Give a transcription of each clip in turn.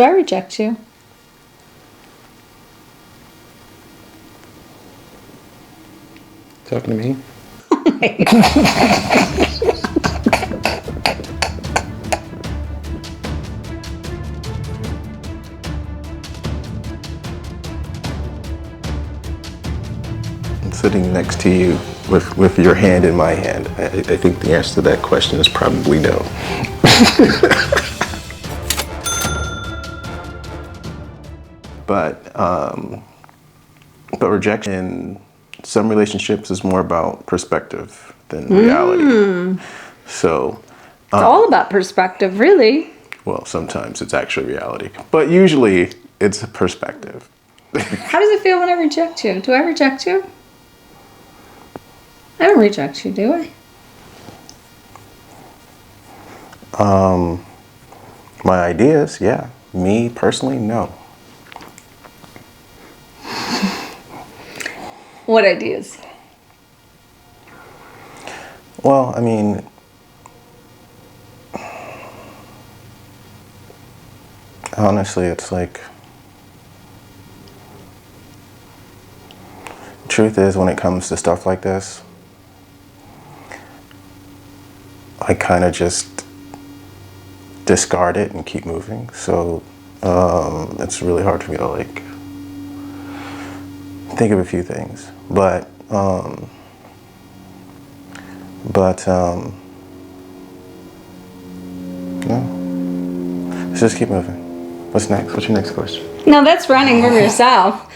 Do I reject you? Talking to me? I'm sitting next to you with your hand in my hand. I think the answer to that question is probably no. But rejection in some relationships is more about perspective than reality. So, It's all about perspective, really. well, sometimes it's actually reality, but usually it's perspective. How does it feel when I reject you? Do I reject you? I don't reject you, do I? My ideas, yeah. Me personally, no. What ideas? Well, I mean, honestly, it's like, truth is, when it comes to stuff like this, I kind of just discard it and keep moving. So it's really hard for me to like think of a few things, but no. Let's just keep moving. What's next? What's your next question? No, that's running from yourself.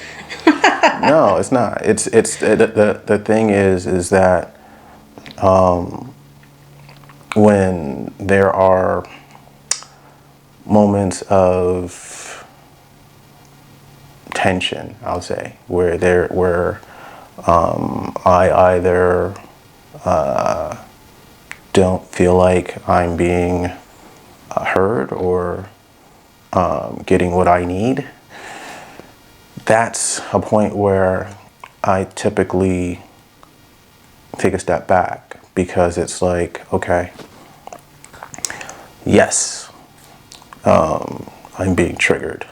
No, it's not. It's the thing is that when there are moments of tension, I'll say, where I either don't feel like I'm being heard or getting what I need, that's a point where I typically take a step back, because it's like, okay, yes, I'm being triggered.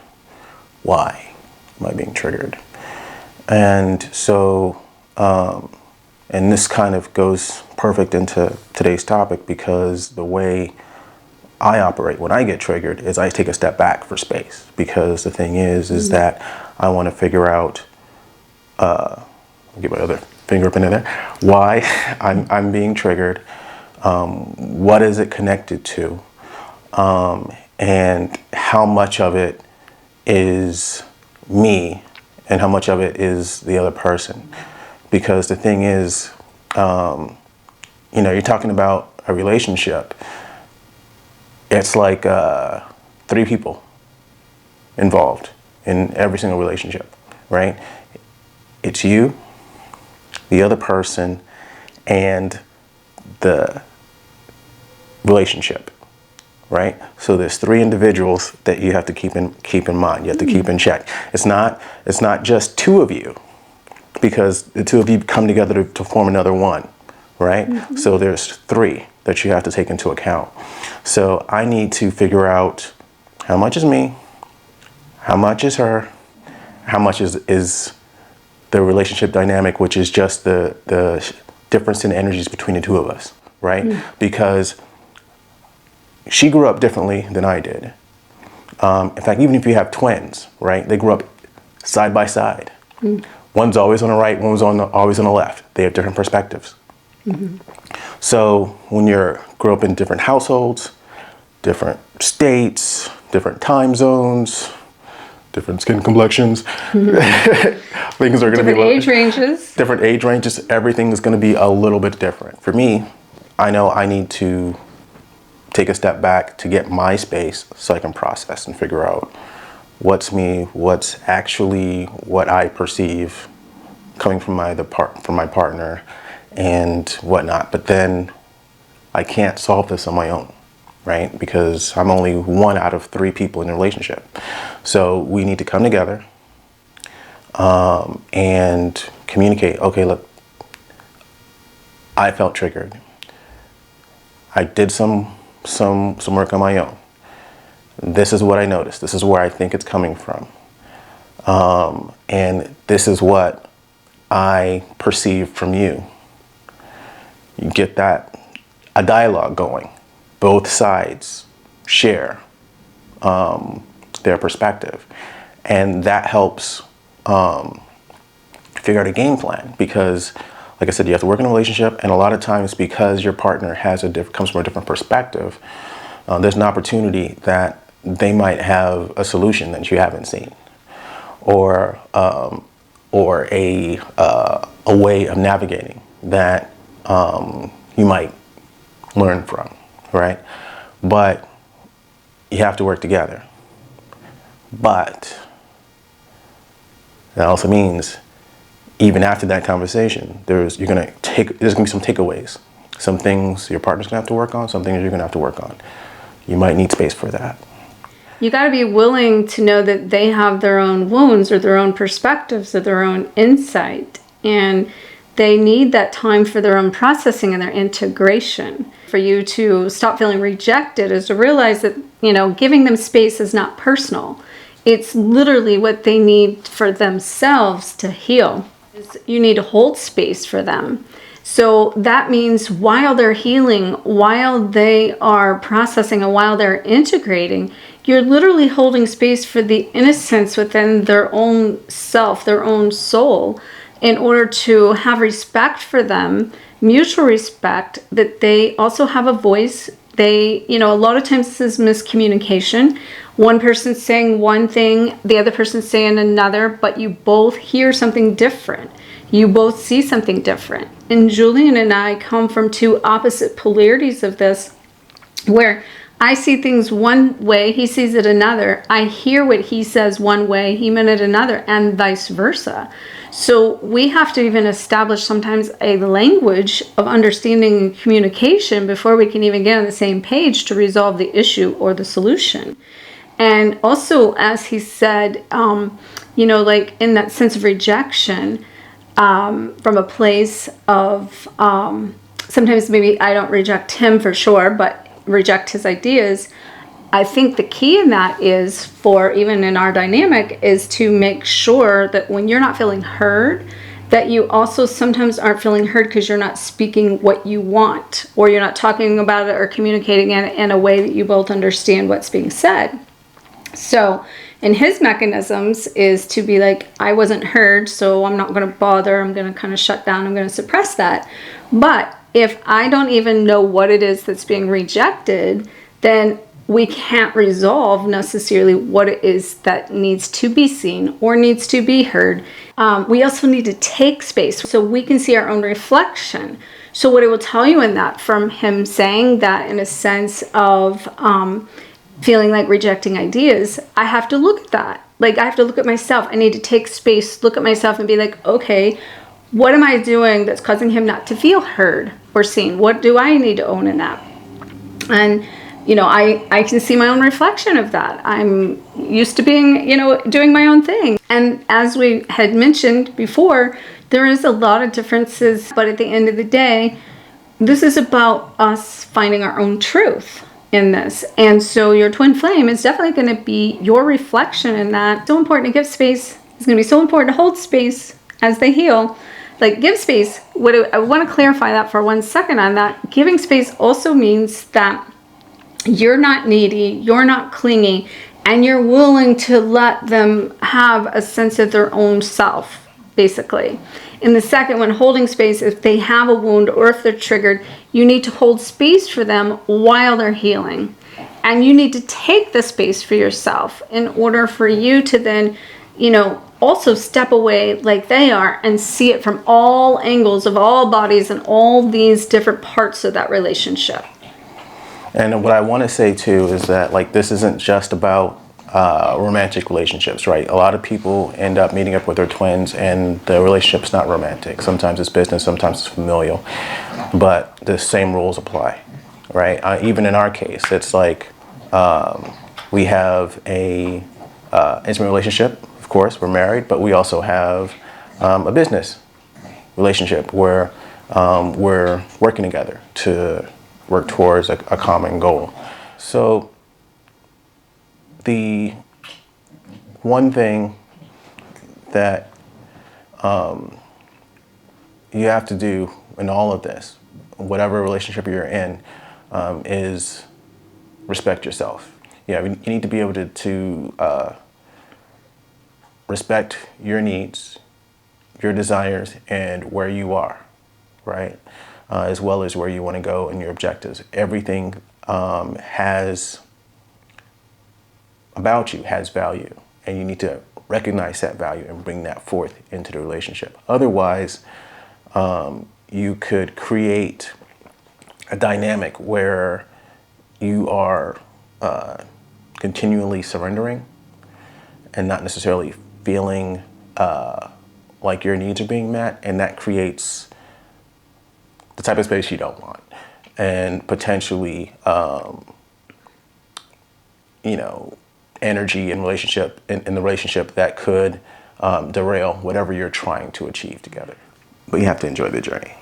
Why am I being triggered? And so, and this kind of goes perfect into today's topic, because the way I operate when I get triggered is I take a step back for space, because the thing is that I want to figure out, I'll get my other finger up into there, why I'm being triggered, what is it connected to, and how much of it is me and how much of it is the other person. Because the thing is, you're talking about a relationship. It's like 3 people involved in every single relationship, right? It's you, the other person, and the relationship, right? So there's 3 individuals that you have to keep in mind. You have to keep in check. It's not just 2 of you, because the 2 of you come together to form another one, right? So there's 3 that you have to take into account. So I need to figure out how much is me, how much is her, how much is the relationship dynamic, which is just the difference in energies between the 2 of us, right? Because she grew up differently than I did. In fact, even if you have twins, right, they grew up side by side. One's always on the right, one's always on the left. They have different perspectives. So when you grow up in different households, different states, different time zones, different skin complexions, things are going to be age ranges. Different age ranges. Everything is going to be a little bit different. For me, I know I need to take a step back to get my space so I can process and figure out what's me, what's actually what I perceive coming from my partner and whatnot. But then I can't solve this on my own, right? Because I'm only 1 out of 3 people in a relationship. So we need to come together and communicate. Okay, look, I felt triggered. I did some work on my own. This is what I noticed. This is where I think it's coming from. And this is what I perceive from you. You get a dialogue going. Both sides share their perspective. And that helps figure out a game plan, because, like I said, you have to work in a relationship, and a lot of times, because your partner comes from a different perspective, there's an opportunity that they might have a solution that you haven't seen, or a way of navigating that you might learn from, right? But you have to work together. But that also means, even after that conversation, there's gonna be some takeaways, some things your partner's gonna have to work on, some things you're gonna have to work on. You might need space for that. You got to be willing to know that they have their own wounds or their own perspectives or their own insight, and they need that time for their own processing and their integration. For you to stop feeling rejected is to realize that, giving them space is not personal. It's literally what they need for themselves to heal. You need to hold space for them. So that means while they're healing, while they are processing, and while they're integrating, you're literally holding space for the innocence within their own self, their own soul, in order to have respect for them, mutual respect, that they also have a voice. A lot of times this is miscommunication. One person's saying one thing, the other person's saying another, but you both hear something different. You both see something different. And Julian and I come from two opposite polarities of this, where I see things one way, he sees it another. I hear what he says one way, he meant it another, and vice versa. So we have to even establish sometimes a language of understanding and communication before we can even get on the same page to resolve the issue or the solution. And also, as he said, like in that sense of rejection, from a place of sometimes maybe I don't reject him for sure, but reject his ideas. I think the key in that is, for even in our dynamic, is to make sure that when you're not feeling heard, that you also sometimes aren't feeling heard because you're not speaking what you want, or you're not talking about it or communicating it in a way that you both understand what's being said. So in his mechanisms is to be like, I wasn't heard, so I'm not going to bother. I'm going to kind of shut down. I'm going to suppress that. But if I don't even know what it is that's being rejected, then we can't resolve necessarily what it is that needs to be seen or needs to be heard. We also need to take space so we can see our own reflection. So what it will tell you in that, from him saying that in a sense of feeling like rejecting ideas, I have to look at that. Like, I have to look at myself. I need to take space, look at myself and be like, okay, what am I doing that's causing him not to feel heard or seen? What do I need to own in that? And, I can see my own reflection of that. I'm used to being, doing my own thing. And as we had mentioned before, there is a lot of differences, but at the end of the day, this is about us finding our own truth in this. And so your twin flame is definitely going to be your reflection in that. It's so important to give space. It's going to be so important to hold space as they heal. Like, give space. I want to clarify that for 1 second on that. Giving space also means that you're not needy, you're not clingy, and you're willing to let them have a sense of their own self, basically. In the second one, holding space, if they have a wound or if they're triggered, you need to hold space for them while they're healing. And you need to take the space for yourself in order for you to then, also step away like they are and see it from all angles of all bodies and all these different parts of that relationship. And what I want to say too is that, like, this isn't just about romantic relationships, right? A lot of people end up meeting up with their twins and the relationship's not romantic. Sometimes it's business, sometimes it's familial, but the same rules apply, right? Even in our case, it's like we have a intimate relationship, of course, we're married, but we also have a business relationship where we're working together to work towards a common goal. So the one thing that you have to do in all of this, whatever relationship you're in, is respect yourself. Yeah, you need to be able to respect your needs, your desires, and where you are, right? As well as where you want to go and your objectives. Everything about you has value, and you need to recognize that value and bring that forth into the relationship. Otherwise, you could create a dynamic where you are continually surrendering and not necessarily feeling like your needs are being met, and that creates the type of space you don't want, and potentially, energy in the relationship that could derail whatever you're trying to achieve together. But you have to enjoy the journey.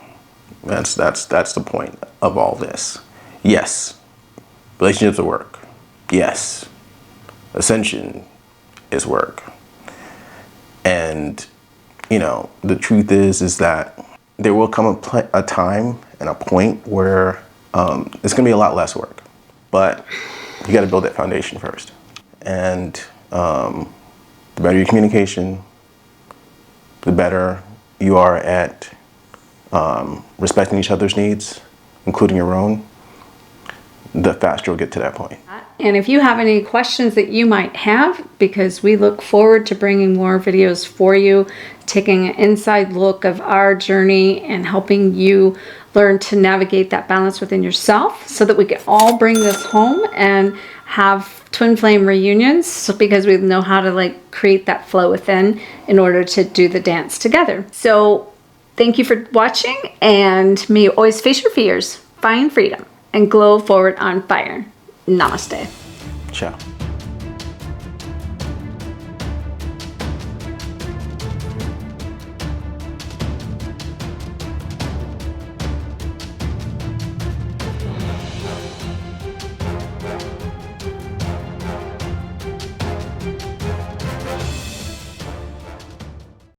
That's the point of all this. Yes, relationships are work. Yes, ascension is work. And the truth is that there will come a time and a point where it's going to be a lot less work, but you got to build that foundation first. And the better your communication, the better you are at respecting each other's needs, including your own, the faster you'll get to that point. And if you have any questions that you might have, because we look forward to bringing more videos for you, taking an inside look of our journey and helping you learn to navigate that balance within yourself so that we can all bring this home and have twin flame reunions, because we know how to create that flow within in order to do the dance together. So thank you for watching, and may you always face your fears, find freedom, and glow forward on fire. Namaste. Ciao.